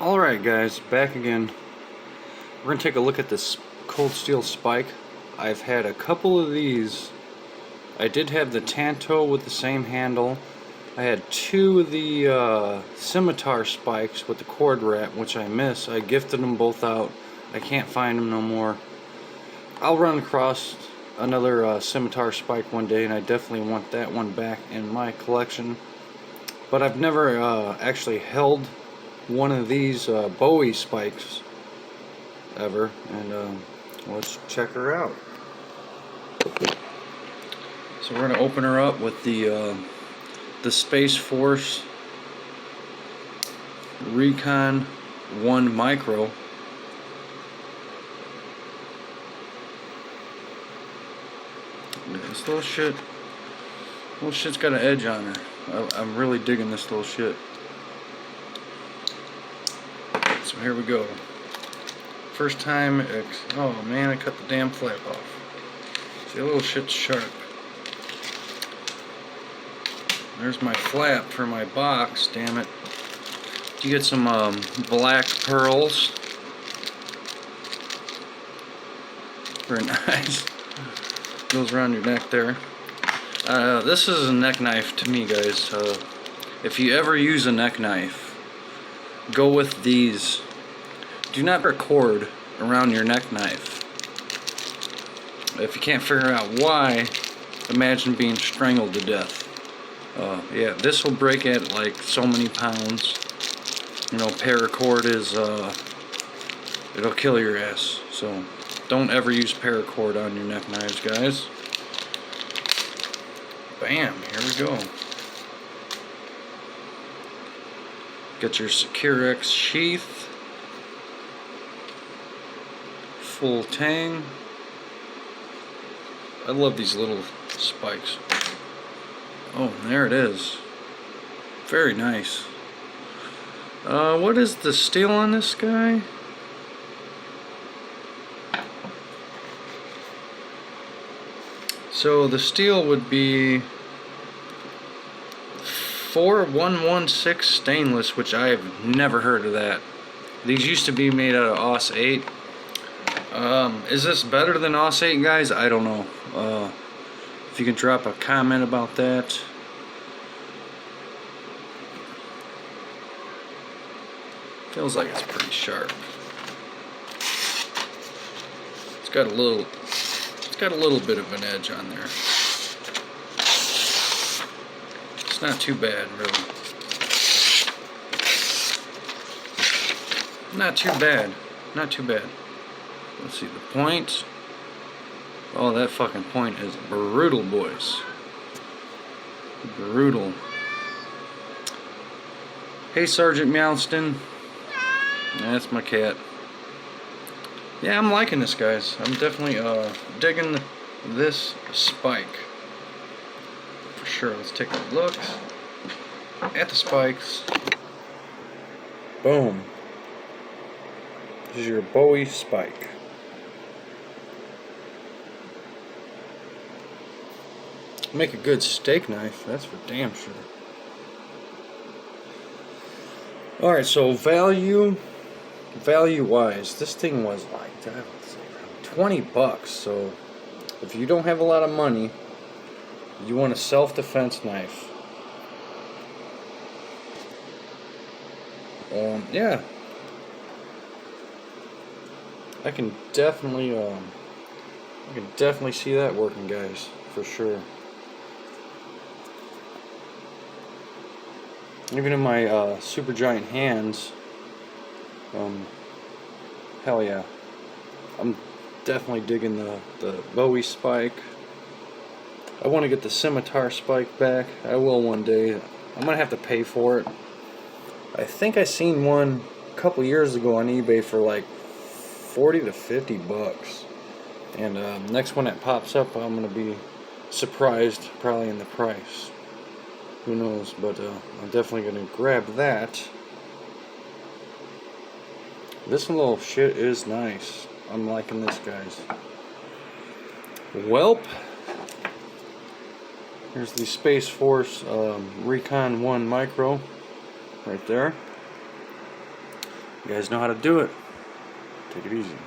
Alright guys, back again. We're going to take a look at this cold steel spike. I've had a couple of these. I did have the Tanto with the same handle. I had two of the scimitar spikes with the cord wrap, which I miss. I gifted them both out. I can't find them no more. I'll run across another scimitar spike one day, and I definitely want that one back in my collection. But I've never actually held one of these Bowie spikes ever, and let's check her out. So we're gonna open her up with the Space Force Recon 1 Micro. This little shit's got an edge on her. I'm really digging this little shit. So here we go. First time, oh man, I cut the damn flap off. See, a little shit's sharp. There's my flap for my box, damn it. You get some black pearls. Very nice. Goes around your neck there. This is a neck knife to me, guys. If you ever use a neck knife, go with these. Do not put a cord around your neck knife. If you can't figure out why, imagine being strangled to death. Yeah, this will break at like so many pounds. You know, paracord is, it'll kill your ass. So, don't ever use paracord on your neck knives, guys. Bam, here we go. Get your Securex sheath. Full tang. I love these little spikes. Oh, there it is. Very nice. What is the steel on this guy? So the steel would be 4116 stainless, which I have never heard of that. These used to be made out of AUS 8. Is this better than AUS 8, guys? I don't know. If you can drop a comment about that. Feels like it's pretty sharp. It's got a little bit of an edge on there. It's not too bad, really. Not too bad. Not too bad. Let's see, the point. Oh, that fucking point is brutal, boys. Brutal. Hey, Sergeant Meowston. That's my cat. Yeah, I'm liking this, guys. I'm definitely digging this spike. For sure. Let's take a look at the spikes. Boom. This is your Bowie spike. Make a good steak knife, that's for damn sure. Alright, so value wise, this thing was like 20 bucks. So if you don't have a lot of money, you want a self-defense knife. Yeah, I can definitely see that working, guys, for sure. Even in my super giant hands, hell yeah, I'm definitely digging the Bowie spike. I want to get the scimitar spike back. I will one day. I'm gonna have to pay for it. I think I seen one a couple years ago on eBay for like 40 to 50 bucks. And next one that pops up, I'm gonna be surprised probably in the price. Who knows, but I'm definitely going to grab that. This little shit is nice. I'm liking this, guys. Welp. Here's the Space Force Recon 1 Micro. Right there. You guys know how to do it. Take it easy.